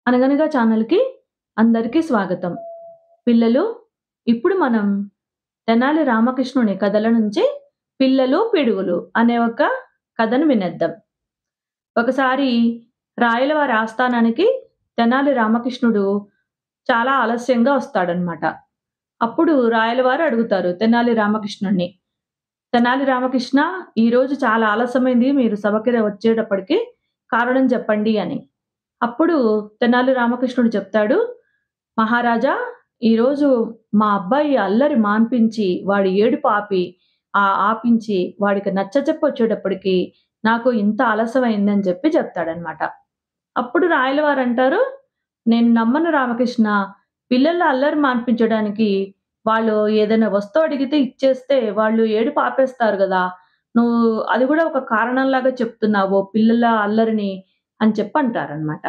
అనగనగా ఛానల్‌కి అందరికీ స్వాగతం. పిల్లలు, ఇప్పుడు మనం తెనాలి రామకృష్ణుని కథల నుంచి 'పిల్లలు పిడుగులు' అనే ఒక కథను వినేద్దాం. ఒకసారి రాయలవారి ఆస్థానానికి తెనాలి రామకృష్ణుడు చాలా ఆలస్యంగా వస్తాడనమాట. అప్పుడు రాయలవారు అడుగుతారు తెనాలి రామకృష్ణుడిని, "తెనాలి రామకృష్ణ, ఈరోజు చాలా ఆలస్యమైంది. మీరు సభకి వచ్చేటప్పటికి కారణం చెప్పండి" అని. అప్పుడు తెనాలి రామకృష్ణుడు చెప్తాడు, "మహారాజా, ఈరోజు మా అబ్బాయి అల్లరి మాన్పించి, వాడి ఏడుపు ఆపించి, వాడికి నచ్చచెప్పొచ్చేటప్పటికి నాకు ఇంత ఆలస్యమైందని" చెప్పి చెప్తాడనమాట. అప్పుడు రాయలవారంటారు, "నేను నమ్మను రామకృష్ణ. పిల్లల అల్లరి మాన్పించడానికి వాళ్ళు ఏదైనా వస్తువు అడిగితే ఇచ్చేస్తే వాళ్ళు ఏడుపు ఆపేస్తారు గదా! నువ్వు అది గూడా ఒక కారణంలాగా చెప్తున్నావు పిల్లల అల్లరిని" అని చెప్పి అంటారనమాట.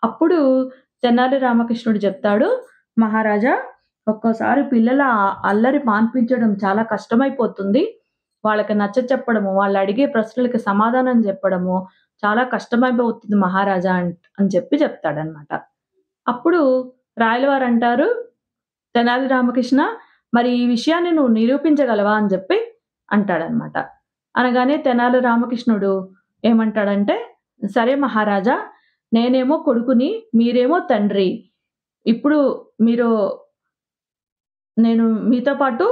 అప్పుడు తెనాలి రామకృష్ణుడు చెప్తాడు, "మహారాజా, ఒక్కోసారి పిల్లల అల్లరి మాన్పించడం చాలా కష్టమైపోతుంది. వాళ్ళకి నచ్చచెప్పడము, వాళ్ళడిగే ప్రశ్నలకి సమాధానం చెప్పడము చాలా కష్టమైపోతుంది మహారాజా" అని చెప్పి చెప్తాడనమాట. అప్పుడు రాయలవారంటారు, "తెనాలి రామకృష్ణ, మరి ఈ విషయాన్ని నువ్వు నిరూపించగలవా?" అని చెప్పి అంటాడనమాట. అనగానే తెనాలి రామకృష్ణుడు ఏమంటాడంటే, "సరే మహారాజా, నేనేమో కొడుకుని, మీరేమో తండ్రి. ఇప్పుడు మీరు నేను మీతో పాటు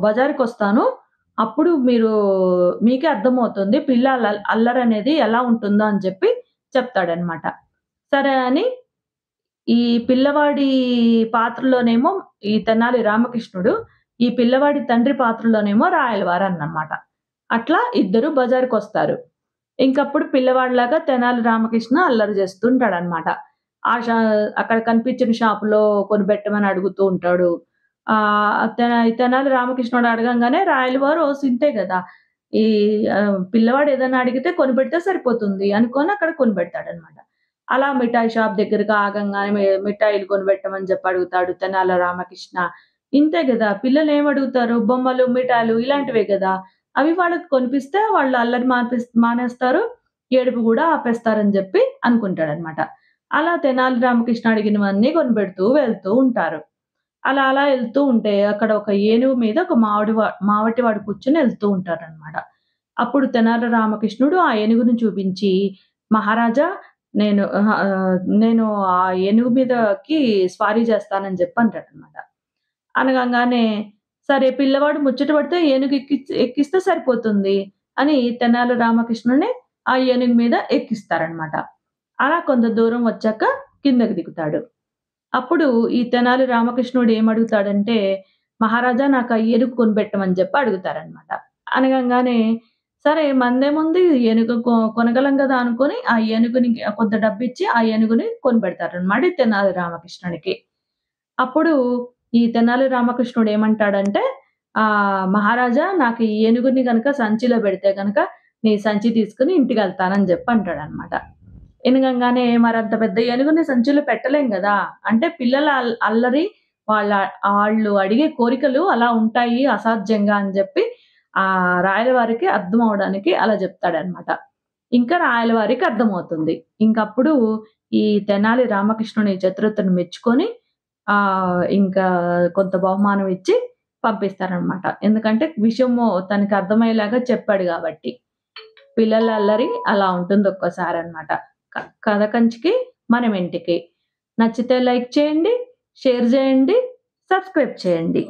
బజారుకొస్తాను. అప్పుడు మీకే అర్థమవుతుంది పిల్ల అల్లరనేది ఎలా ఉంటుందో" అని చెప్పి చెప్తాడనమాట. సరే అని ఈ పిల్లవాడి పాత్రలోనేమో ఈ తెనాలి రామకృష్ణుడు, ఈ పిల్లవాడి తండ్రి పాత్రలోనేమో రాయలవారన్నమాట. అట్లా ఇద్దరు బజారుకొస్తారు. ఇంకప్పుడు పిల్లవాడిలాగా తెనాలి రామకృష్ణ అల్లరి చేస్తూ ఉంటాడనమాట. ఆ షా అక్కడ కనిపించిన షాపులో కొనిపెట్టమని అడుగుతూ ఉంటాడు. తెనాలి రామకృష్ణుడు అడగంగానే రాయలవారు ఓసి ఇంతే గదా! ఈ పిల్లవాడు ఏదైనా అడిగితే కొనిపెడితే సరిపోతుంది అనుకోని అక్కడ కొనిపెడతాడనమాట. అలా మిఠాయి షాప్ దగ్గరకి ఆగంగానే మిఠాయిలు కొనిపెట్టమని చెప్పి అడుగుతాడు తెనాలి రామకృష్ణ. ఇంతే గదా! పిల్లలేమడుగుతారు? బొమ్మలు, మిఠాయిలు ఇలాంటివే గదా! అవి వాళ్ళకి కొనిపిస్తే వాళ్ళు అల్లరి మానేస్తారు. ఏడుపు గూడా ఆపేస్తారని జెప్పి అనుకుంటాడనమాట. అలా తెనాలి రామకృష్ణ అడిగినవన్నీ కొనిపెడుతూ వెళ్తూ ఉంటారు. అలా ఎళ్తూ ఉంటే అక్కడ ఒక ఏనుగు మీద ఒక మావటివాడు కూర్చొని ఎళ్తూ ఉంటారనమాట. అప్పుడు తెనాలి రామకృష్ణుడు ఆ ఏనుగుని చూపించి, "మహారాజా, నేను ఆ ఏనుగు మీదకి స్వారీ చేస్తానని" జెప్పి అంటాడనమాట. అనగంగానే, సరే పిల్లవాడు ముచ్చట పడితే ఏనుగు ఎక్కిస్తే సరిపోతుంది అని తెనాలి రామకృష్ణుడిని ఆ ఏనుగు మీద ఎక్కిస్తారనమాట. అలా కొంత దూరం వచ్చాక కిందకి దిగుతాడు. అప్పుడు ఈ తెనాలి రామకృష్ణుడు ఏమడుగుతాడంటే, "మహారాజా, నాకు ఆ ఏనుగు కొనిపెట్టమని" చెప్పి అడుగుతారనమాట. అనగంగానే, సరే మనదేముంది, ఏనుగు కొనగలం గదా అనుకోని ఆ ఏనుగుని కొంత డబ్బిచ్చి ఆ ఏనుగుని కొనిపెడతారనమాట ఈ తెనాలి రామకృష్ణుడికి. అప్పుడు ఈ తెనాలి రామకృష్ణుడు ఏమంటాడంటే, "మహారాజా, నాకు ఈ ఏనుగుని గనక సంచిలో పెడితే గనక నీ సంచి తీసుకొని ఇంటికెళ్తానని" జెప్పి అంటాడనమాట. ఇనగంగానే మరంత పెద్ద ఏనుగుని సంచిలో పెట్టలేం గదా! అంటే పిల్లల అల్లరి, వాళ్ళ ఆళ్ళు అడిగే కోరికలు అలా ఉంటాయి అసాధ్యంగా అని జెప్పి రాయలవారికి అర్థం అవ్వడానికి అలా జెప్తాడనమాట. ఇంకా రాయలవారికి అర్థమవుతుంది. ఇంకప్పుడు ఈ తెనాలి రామకృష్ణుని చతురతను మెచ్చుకొని ఇంకా కొంత బహుమానం ఇచ్చి పంపిస్తారనమాట. ఎందుకంటే విషయము తనకి అర్థమయ్యేలాగా చెప్పాడు గాబట్టి. పిల్లల అల్లరి అలా ఉంటుంది ఒక్కోసారనమాట. కథ కంచికి మనమింటికి. నచ్చితే లైక్ చేయండి, షేర్ జేయండి, సబ్స్క్రైబ్ చేయండి.